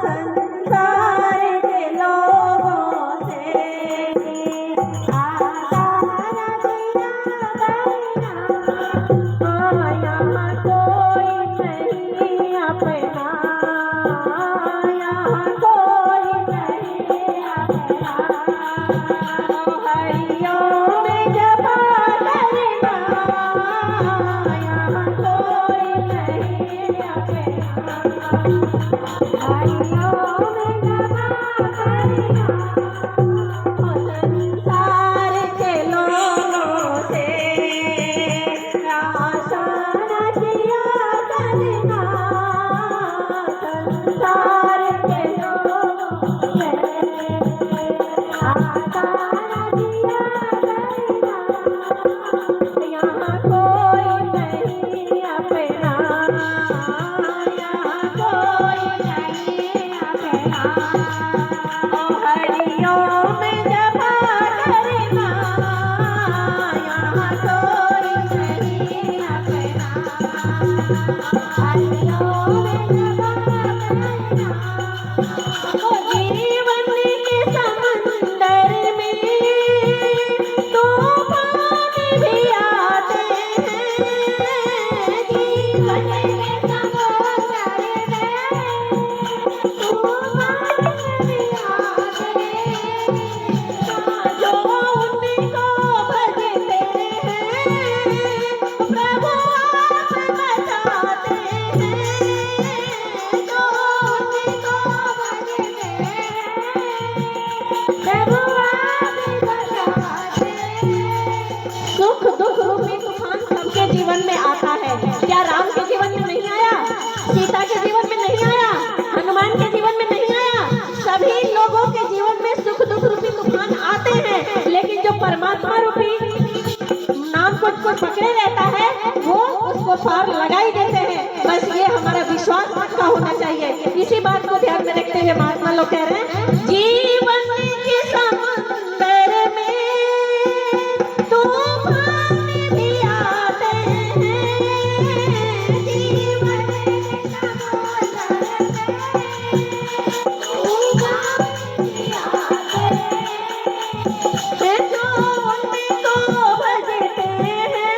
संसार के लोगों से आधार दिया गया, यहाँ कोई नहीं अपना, यहाँ कोई नहीं अपना। हरियों में जपा करना, यहाँ कोई नहीं अपना। हरियों में जपा करना, संसार के लोगों से आशा न किया करना, संसार के लोगों से आशा न किया करना, यहाँ कोई नहीं अपना, यहाँ कोई नहीं अपना। ओ हरियों में जपा करना, यहाँ कोई नहीं अपना। हरियों में जपा करना, ओ जीवन के समंदर में तूफान भी आते हैं, जीवन के समंदर में तूफान भी आते हैं। जो उनको भजते हैं प्रभु आप बचाते हैं, जो उनको भजते हैं प्रभु आप बचाते हैं। सुख दुख रूपी तूफान सबके जीवन में आता है। क्या राम के जीवन में नहीं आया? सीता के जीवन में नहीं आया? हनुमान के जीवन में नहीं आया? सभी लोगों के जीवन में सुख दुख रूपी तूफान आते हैं, लेकिन जो परमात्मा रूपी नाम को पकड़े रहता है वो उसको पार लगा ही देते हैं। बस ये हमारा विश्वास पक्का होना चाहिए। इसी बात को ध्यान में रखते हुए महात्मा लोग कह रहे हैं, जीवन के समुंदर में तूफान भी आते हैं, जीवन के समुंदर में तूफान भी आते हैं। जो उनको भजते हैं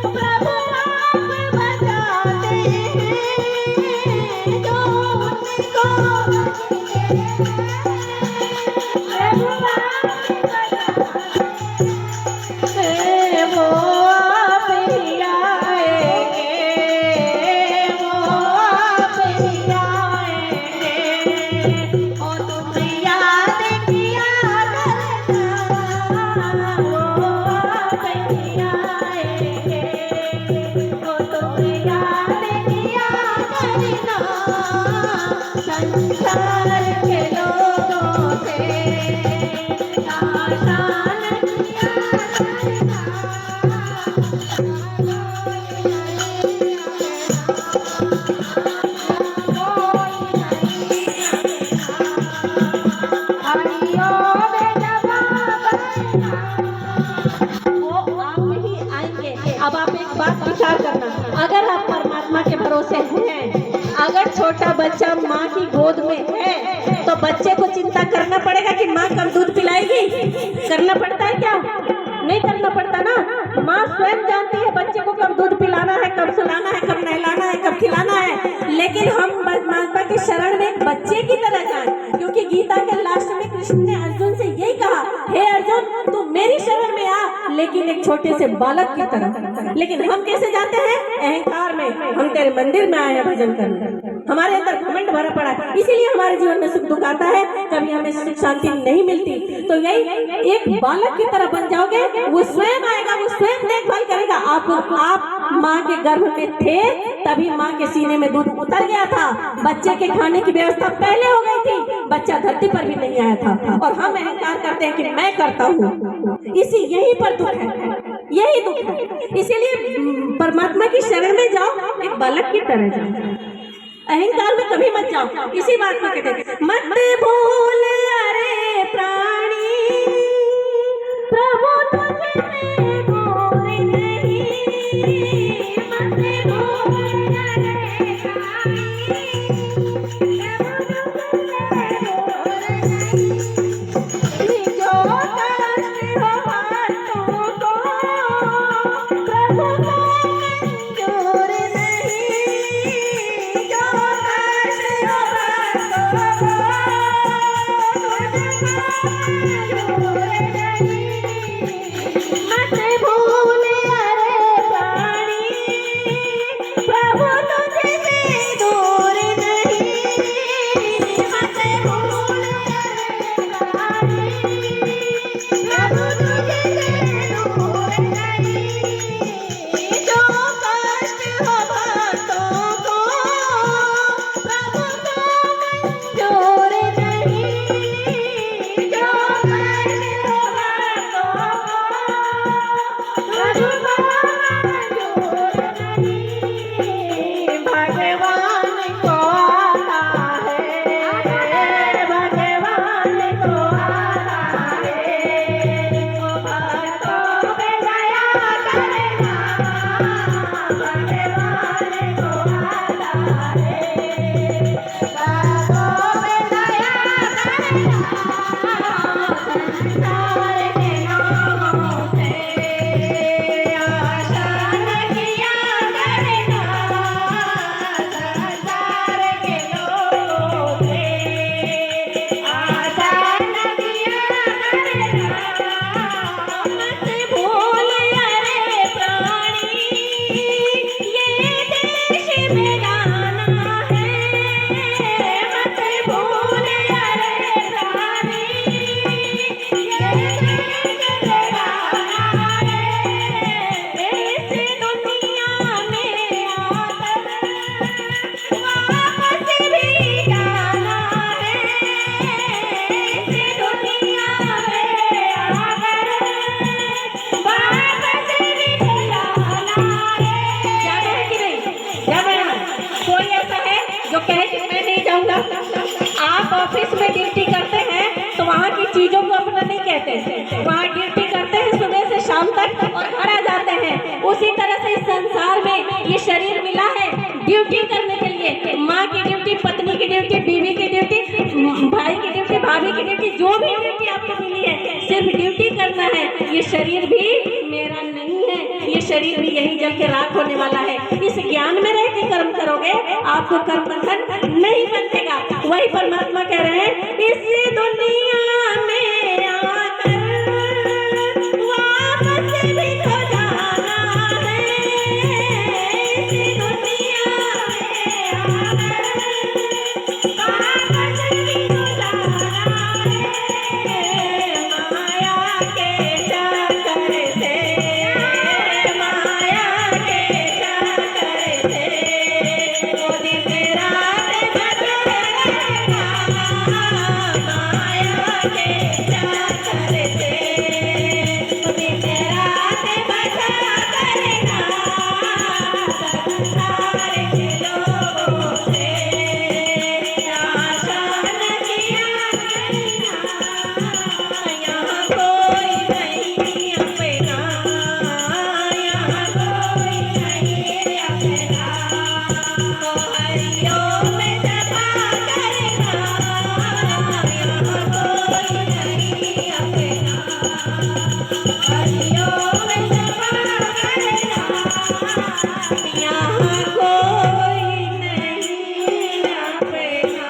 प्रभु आप बचाते हैं, जो उनको भजते हैं प्रभु आप बचाते हैं। वो आप ही आएंगे, वो आप ही आएंगे, ओ तुम याद किया करना, वो आप ही आएंगे, ओ तुम याद किया करना, संसार के लोगों से आशा न किया करना। अब आप एक बात विचार करना, अगर आप परमात्मा के भरोसे हैं, अगर छोटा बच्चा माँ की गोद में है तो बच्चे को चिंता करना पड़ेगा कि माँ कब दूध पिलाएगी? करना पड़ता है क्या? नहीं करना पड़ता ना। माँ स्वयं जानती है बच्चे को कब दूध पिलाना है, कब सुलाना है, कब नहलाना है, कब खिलाना है। लेकिन हम परमात्मा के शरण में बच्चे की तरह जाएं, क्योंकि गीता के लास्ट में कृष्ण ने अर्जुन से यही कहा, हे अर्जुन तू मेरी शरण में आ, लेकिन एक छोटे से बालक की तरह। लेकिन हम कैसे जाते हैं? अहंकार में। हम तेरे मंदिर में आए हैं भजन करने, हमारे अंदर घमंड भरा पड़ा है, इसीलिए हमारे जीवन में सुख दुख आता है, कभी हमें सुख शांति नहीं मिलती। तो यही एक बालक की तरह बन जाओगे, वो स्वयं आएगा, वो स्वयं देखभाल करेगा। आप माँ के गर्भ में थे तभी माँ के सीने में दूध उतर गया था, बच्चे के खाने की व्यवस्था पहले हो गई थी, बच्चा धरती पर भी नहीं आया था। और हम अहंकार करते हैं कि मैं करता हूँ, यही पर दुख है, यही दुख है। इसीलिए परमात्मा की शरण में जाओ, एक बालक की तरह जाओ, अहंकार में कभी मत जाओ। इसी बात को कहते हैं मत भूल अरे प्राणी प्रभु तुझे भूल नहीं, मत भूल अरे प्राणी प्रभु कहूँगा, आप ऑफिस में ड्यूटी करते हैं तो वहाँ की चीजों को अपना नहीं कहते, वहाँ ड्यूटी करते हैं सुबह से शाम तक और घर आ जाते हैं। उसी तरह से इस संसार में ये शरीर मिला है ड्यूटी करने के लिए। माँ की ड्यूटी, पत्नी की ड्यूटी, बीवी की ड्यूटी, भाई की ड्यूटी, भाभी की ड्यूटी, जो भी ड्यूटी आपको मिली है सिर्फ ड्यूटी करना है। ये शरीर भी मेरा नहीं है, ये शरीर भी यही जल के राख होने वाला है। इस ज्ञान में रह के कर्म करोगे आपको कर्म बंधन नहीं बंधेगा। वही परमात्मा कह रहे हैं, इस दुनिया में आकर वापस भी तो जाना है, इस दुनिया में आकर वापस भी तो जाना है। माया के चक्कर से, माया के चक्कर से वो दिन रात भटकेगा, माया के चक्कर से वो दिन रात भटकेगा, संसार के लोगों से आशा न किया करना। यहाँ कोई नहीं अपना, यहाँ कोई नहीं अपना, तो हरिओम में सभा करना। यहाँ कोई नहीं अपना, हरिओम में सभा करना। यहाँ कोई नहीं अपना।